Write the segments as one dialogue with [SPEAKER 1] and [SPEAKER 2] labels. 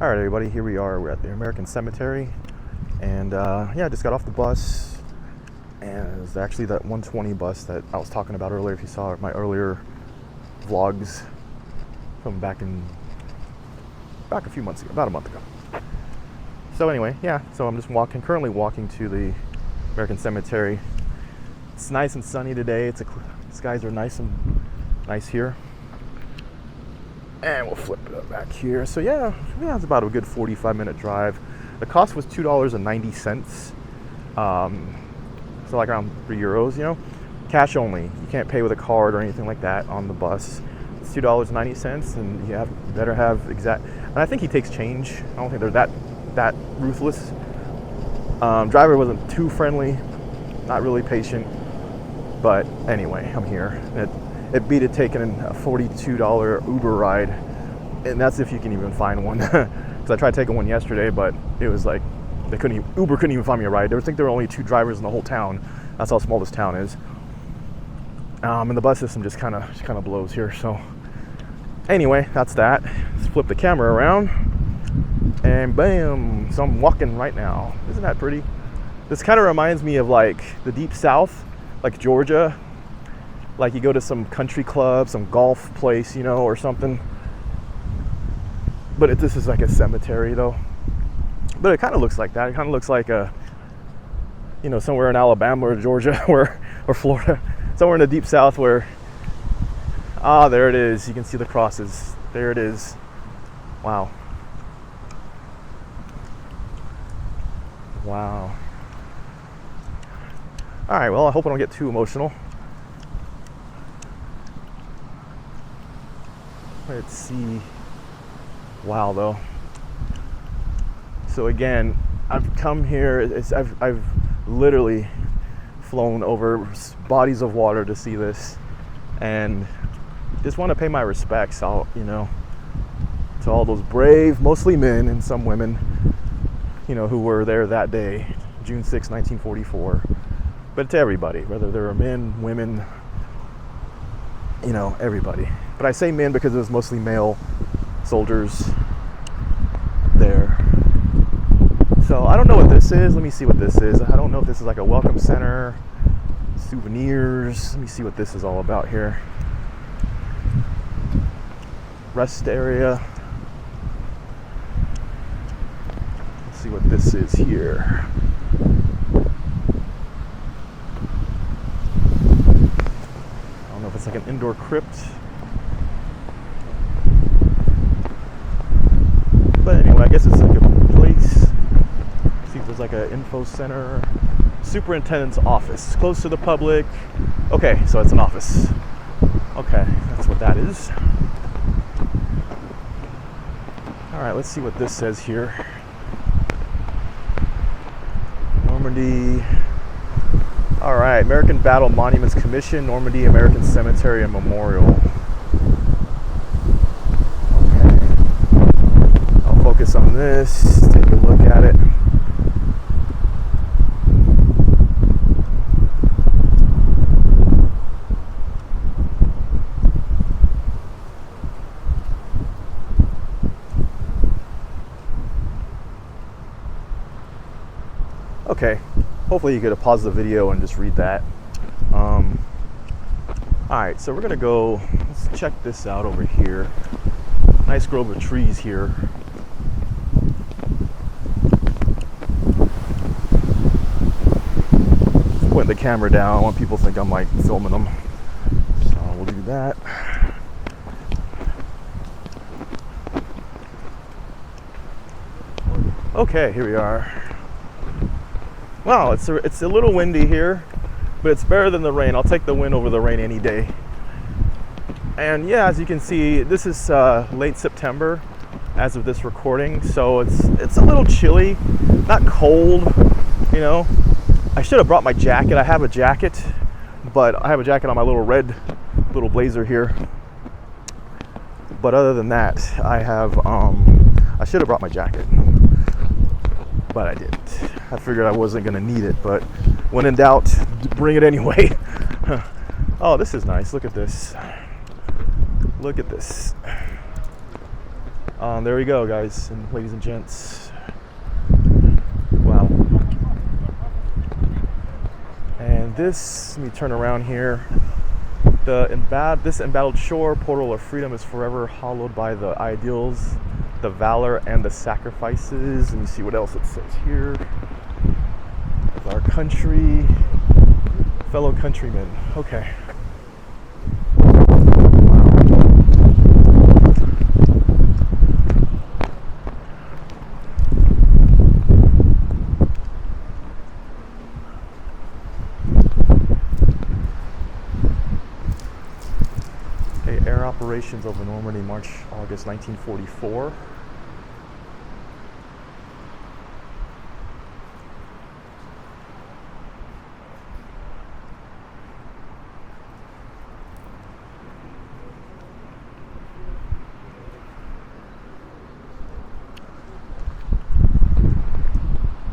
[SPEAKER 1] All right, everybody, here we are. We're at the American Cemetery, and yeah, I just got off the bus, and it's actually that 120 bus that I was talking about earlier. If you saw my earlier vlogs from back a few months ago, about a month ago. So anyway, yeah, so I'm just currently walking to the American Cemetery. It's nice and sunny today. Skies are nice here. And we'll flip it up back here. So yeah, it's about a good 45-minute drive. The cost was $2.90. So like around €3, you know. Cash only. You can't pay with a card or anything like that on the bus. It's $2.90, and you better have exact. And I think he takes change. I don't think they're that ruthless. Driver wasn't too friendly, not really patient. But anyway, I'm here. It beat it taking a $42 Uber ride, and that's if you can even find one. Because I tried taking one yesterday, but it was like Uber couldn't even find me a ride. I think there were only 2 drivers in the whole town. That's how small this town is. And the bus system just kind of blows here. So anyway, that's that. Let's flip the camera around, and bam! So I'm walking right now. Isn't that pretty? This kind of reminds me of like the Deep South, like Georgia. Like you go to some country club, some golf place, you know, or something. But this is like a cemetery though. But it kind of looks like that. It kind of looks like somewhere in Alabama or Georgia or Florida. Somewhere in the Deep South where, there it is. You can see the crosses. There it is. Wow. Wow. All right, well, I hope I don't get too emotional. Let's see. Wow, though. So again, I've come here. I've literally flown over bodies of water to see this, and just want to pay my respects out, to all those brave, mostly men and some women, who were there that day, June 6, 1944. But to everybody, whether they were men, women, everybody. But I say men because it was mostly male soldiers there. So I don't know what this is. Let me see what this is. I don't know if this is like a welcome center, souvenirs. Let me see what this is all about here. Rest area. Let's see what this is here. I don't know if it's like an indoor crypt. But anyway, I guess it's like a place. See if there's like an info center. Superintendent's office. Close to the public. Okay, so it's an office. Okay, that's what that is. Alright, let's see what this says here. Normandy. Alright, American Battle Monuments Commission, Normandy American Cemetery and Memorial. Focus on this, take a look at it. Okay, hopefully you could pause the video and just read that. Alright, so we're gonna go, let's check this out over here. Nice grove of trees here. Putting the camera down. I don't want people to think I'm like filming them. So we'll do that. Okay, here we are. Wow, it's a little windy here, but it's better than the rain. I'll take the wind over the rain any day. And yeah, as you can see, this is late September as of this recording, so it's a little chilly, not cold, I should have brought my jacket. I have a jacket, but I have a jacket on my little blazer here. But other than that, I should have brought my jacket, but I didn't. I figured I wasn't gonna need it, but when in doubt, bring it anyway. Oh, this is nice. Look at this. Look at this. There we go, guys and ladies and gents. Wow. And this, let me turn around here. This embattled shore, portal of freedom, is forever hallowed by the ideals, the valor, and the sacrifices. Let me see what else it says here. Of our country, fellow countrymen. Okay. Air operations over Normandy, March, August 1944.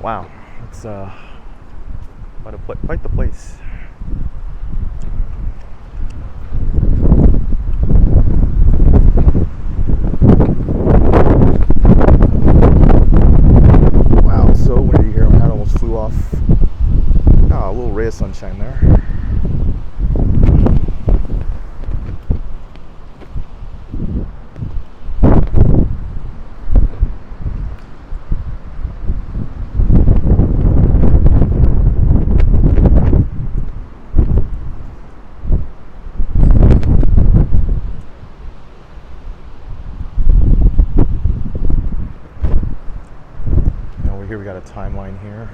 [SPEAKER 1] Wow, it's quite the place. A little ray of sunshine there. Now over here we got a timeline here.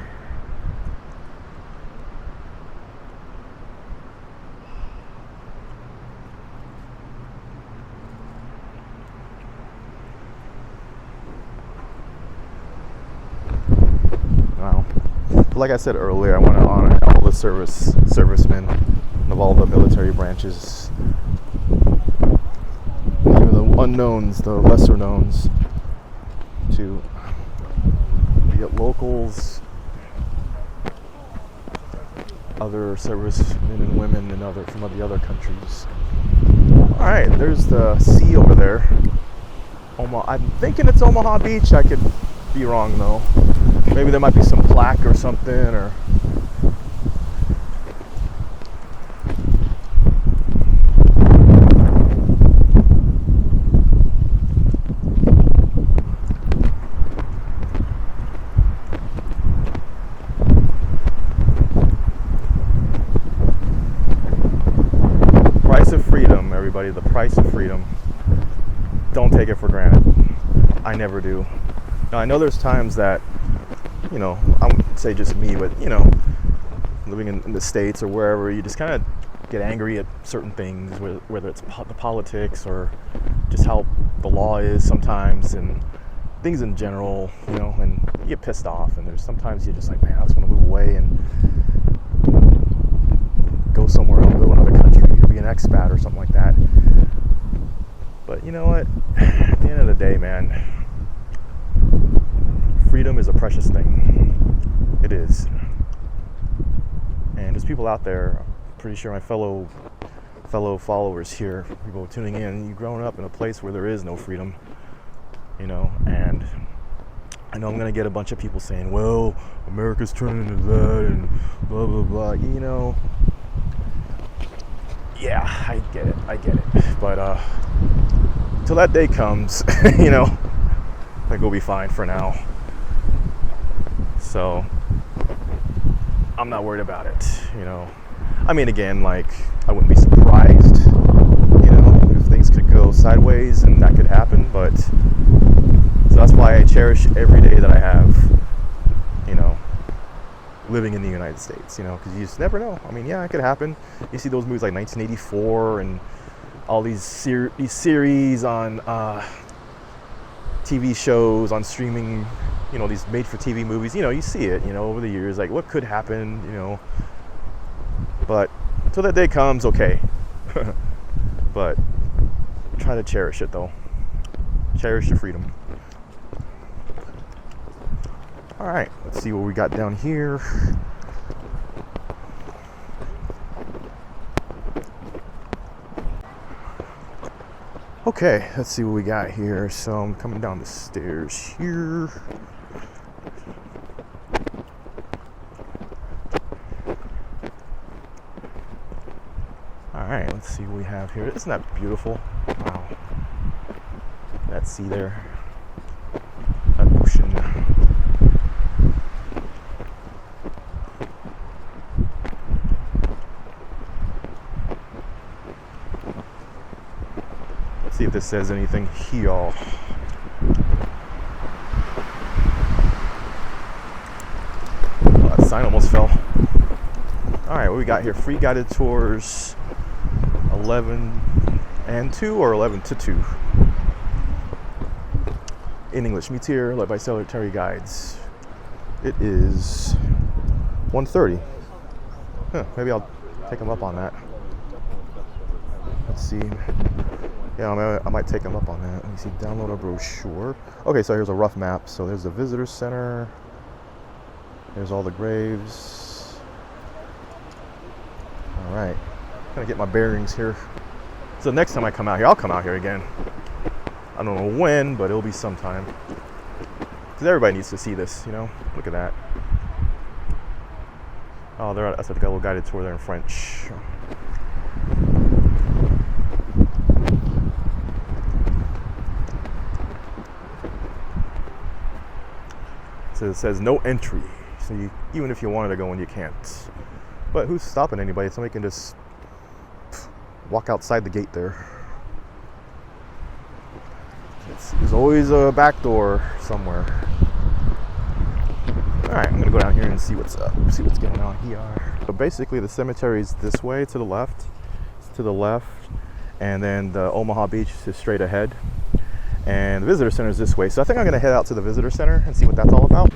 [SPEAKER 1] Wow. But like I said earlier, I want to honor all the servicemen of all the military branches, even the unknowns, the lesser knowns, to get locals, other servicemen and women and from the other countries. All right, there's the sea over there. I'm thinking it's Omaha Beach. I could be wrong though. Maybe there might be some plaque or something, or price of freedom, everybody. The price of freedom. Don't take it for granted. I never do. Now, I know there's times that, I wouldn't say just me, but, living in the States or wherever, you just kind of get angry at certain things, whether it's the politics or just how the law is sometimes and things in general, and you get pissed off. And there's sometimes you're just like, man, I just want to move away and go somewhere else, go to another country or be an expat or something like that. But you know what? At the end of the day, man, freedom is a precious thing. It is. And there's people out there, I'm pretty sure my fellow followers here, people tuning in, you've grown up in a place where there is no freedom, and I know I'm going to get a bunch of people saying, well, America's turning into that and blah, blah, blah, yeah, I get it. But, till that day comes, I think we'll be fine for now. So I'm not worried about it, I mean, again, I wouldn't be surprised, if things could go sideways and that could happen. But so that's why I cherish every day that I have, living in the United States, because you just never know. I mean, yeah, it could happen. You see those movies like 1984 and all these series on TV shows, on streaming, these made-for-TV movies. You see it, over the years, like what could happen, But until that day comes, okay. But try to cherish it, though. Cherish your freedom. All right, let's see what we got down here. Okay, let's see what we got here. So I'm coming down the stairs here. All right, let's see what we have here. Isn't that beautiful? Wow. That sea there. That ocean. Let's see if this says anything here. Oh, that sign almost fell. All right, what we got here? Free guided tours, 11 and 2 or 11 to 2. In English, meets here, led by solitary guides. It is 1:30. Maybe I'll take them up on that. Let's see. Yeah, I might take them up on that. Let me see, download a brochure. Okay, so here's a rough map. So there's the visitor center. There's all the graves. All right, gonna get my bearings here. So next time I come out here, I'll come out here again. I don't know when, but it'll be sometime. Because everybody needs to see this, you know? Look at that. Oh, that's a little guided tour there in French. So it says no entry. So even if you wanted to go in, you can't. But who's stopping anybody? Somebody can just walk outside the gate there. There's always a back door somewhere. All right, I'm gonna go down here and see what's up, see what's going on here. So basically the cemetery is this way to the left. It's to the left, and then the Omaha Beach is straight ahead. And the visitor center is this way. So I think I'm gonna head out to the visitor center and see what that's all about.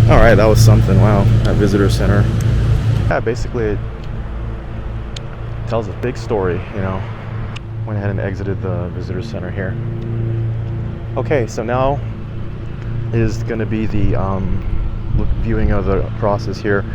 [SPEAKER 1] All right, that was something. Wow, that visitor center. Yeah, basically it tells a big story, you know. Went ahead and exited the visitor center here. Okay, so now is going to be the viewing of the crosses here.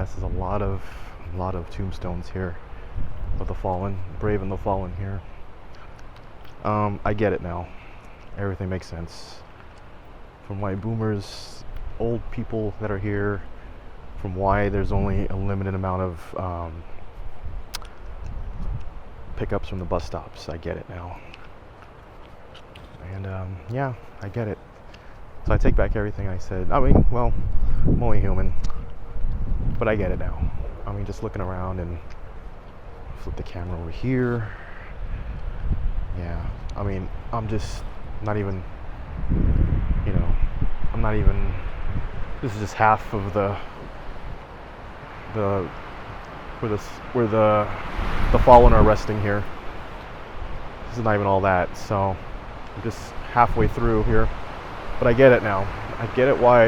[SPEAKER 1] this is a lot of tombstones here of the fallen, brave and the fallen here. I get it now. Everything makes sense. From why boomers, old people that are here, from why there's only a limited amount of pickups from the bus stops. I get it now. And yeah, I get it. So I take back everything I said. I mean, well, I'm only human, but I get it now. I mean, just looking around and flip the camera over here. Yeah, I mean, I'm just not even, you know, I'm not even, this is just half of where the fallen are resting here. This is not even all that, so I'm just halfway through here. But I get it now. I get it why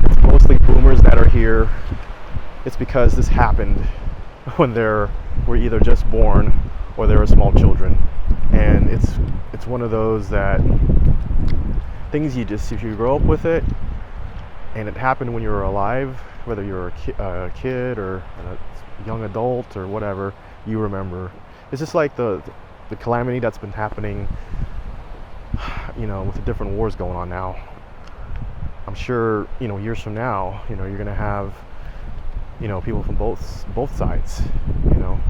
[SPEAKER 1] it's mostly boomers that are here. It's because this happened when they were either just born or they were small children. And it's one of those that things if you grow up with it and it happened when you were alive, whether you're a kid or a young adult or whatever, you remember. It's just like the calamity that's been happening, you know, with the different wars going on now. I'm sure, you know, years from now, you know, you're gonna have, you know, people from both sides, you know,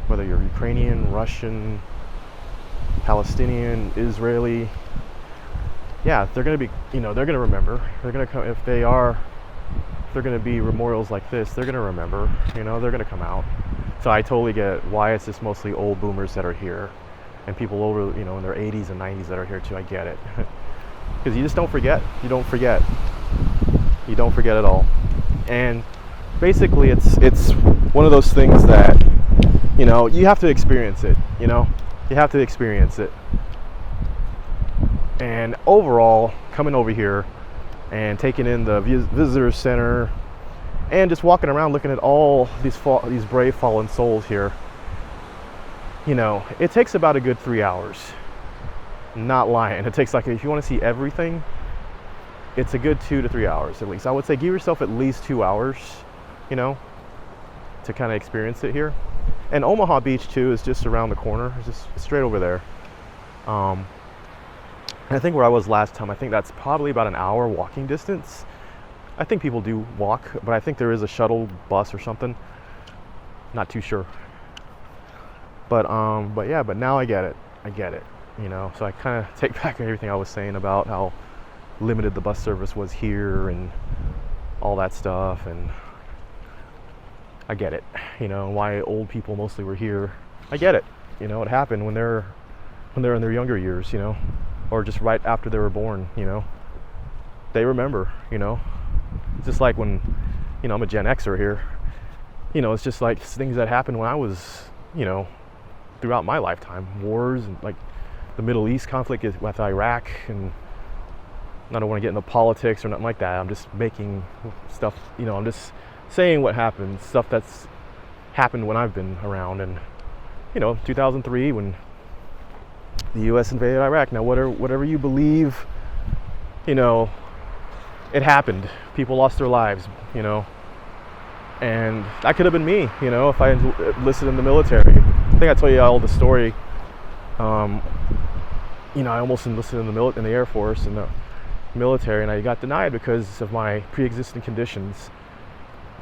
[SPEAKER 1] whether you're Ukrainian, Russian, Palestinian, Israeli. Yeah, they're gonna be, you know, they're gonna remember. They're gonna come if they're gonna be memorials like this. They're gonna remember. You know, they're gonna come out. So I totally get why it's just mostly old boomers that are here, and people over, you know, in their 80s and 90s that are here too. I get it, because you just don't forget. You don't forget. You don't forget at all. And basically, it's one of those things that, you know, you have to experience it. You know, you have to experience it. And overall, coming over here and taking in the visitor center and just walking around looking at all these brave fallen souls here, you know, it takes about a good 3 hours. Not lying. It takes, like, if you want to see everything, it's a good 2 to 3 hours at least. I would say give yourself at least 2 hours, you know, to kind of experience it here. And Omaha Beach too is just around the corner. It's just straight over there. I think where I was last time, I think that's probably about an hour walking distance. I think people do walk, but I think there is a shuttle bus or something. Not too sure. But yeah, but now I get it. I get it, you know. So I kind of take back everything I was saying about how limited the bus service was here and all that stuff, and I get it, you know, why old people mostly were here. I get it, you know, it happened when they're in their younger years, you know, or just right after they were born, you know. They remember, you know. It's just like when, you know, I'm a Gen Xer here, you know, it's just like things that happened when I was, you know, throughout my lifetime. Wars and like the Middle East conflict with Iraq, and I don't want to get into politics or nothing like that. I'm just making stuff, you know, I'm just saying what happened, stuff that's happened when I've been around. And, you know, 2003 when the U.S. invaded Iraq. Now, whatever you believe, you know, it happened. People lost their lives, you know, and that could have been me, you know, if I enlisted in the military. I think I told you all the story. You know, I almost enlisted in the Air Force and the military, and I got denied because of my pre-existing conditions.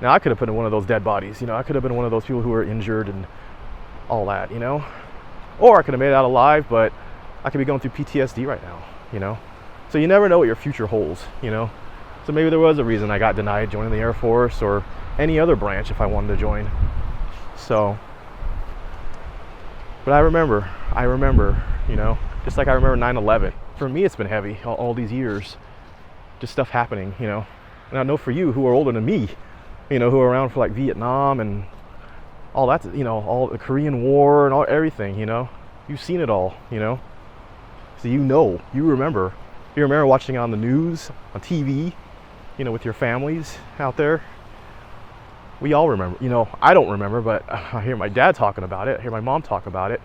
[SPEAKER 1] Now, I could have been one of those dead bodies, you know, I could have been one of those people who were injured and all that, you know, or I could have made it out alive, but I could be going through PTSD right now, you know. So you never know what your future holds, you know. So maybe there was a reason I got denied joining the Air Force or any other branch if I wanted to join. So, but I remember, you know, just like I remember 9/11. For me, it's been heavy all these years, just stuff happening, you know. And I know for you who are older than me, you know, who are around for like Vietnam and all that, you know, all the Korean War and all everything, you know, you've seen it all, you know. So you know, you remember watching it on the news, on TV, you know, with your families out there. We all remember, you know. I don't remember, but I hear my dad talking about it. I hear my mom talk about it,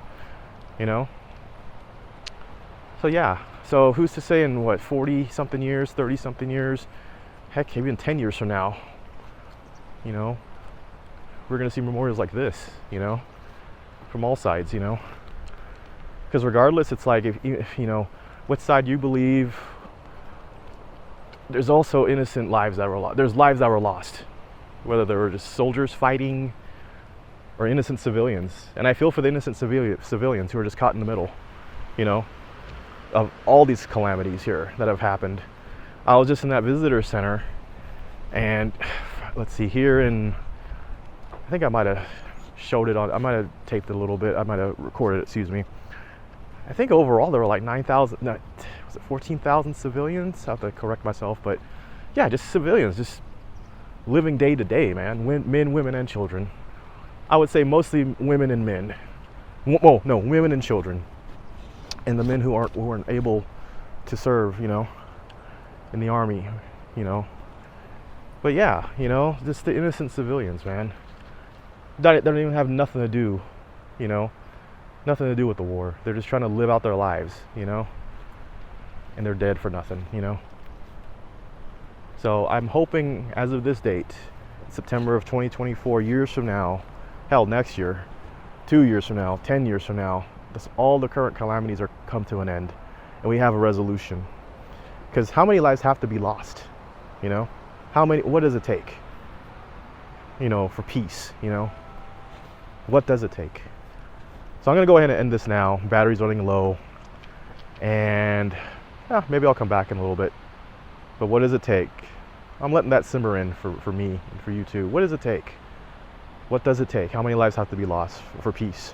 [SPEAKER 1] you know. So yeah, so who's to say in what, 40 something years, 30 something years, heck, even 10 years from now, you know, we're going to see memorials like this, you know, from all sides, you know. Because regardless, it's like, if you know, what side you believe, there's also innocent lives that were lost. There's lives that were lost, whether they were just soldiers fighting or innocent civilians. And I feel for the innocent civilians who are just caught in the middle, you know, of all these calamities here that have happened. I was just in that visitor center, and let's see, here in, I think I might have showed it on, I might have taped it a little bit, I might have recorded it, excuse me. I think overall there were like 9,000, no, was it 14,000 civilians? I have to correct myself, but yeah, just civilians, just living day to day, man. Men, women, and children. I would say mostly women and men. Oh, no, women and children. And the men who weren't able to serve, you know, in the army, you know. But yeah, you know, just the innocent civilians, man. They don't even have nothing to do, you know, nothing to do with the war. They're just trying to live out their lives, you know, and they're dead for nothing, you know. So I'm hoping, as of this date, September of 2024, years from now, hell, next year, 2 years from now, 10 years from now, all the current calamities are come to an end, and we have a resolution. Because how many lives have to be lost, you know? How many? What does it take, you know, for peace, you know? What does it take? So I'm gonna go ahead and end this now. Battery's running low, and yeah, maybe I'll come back in a little bit. But what does it take? I'm letting that simmer in for me and for you too. What does it take? What does it take? How many lives have to be lost for peace?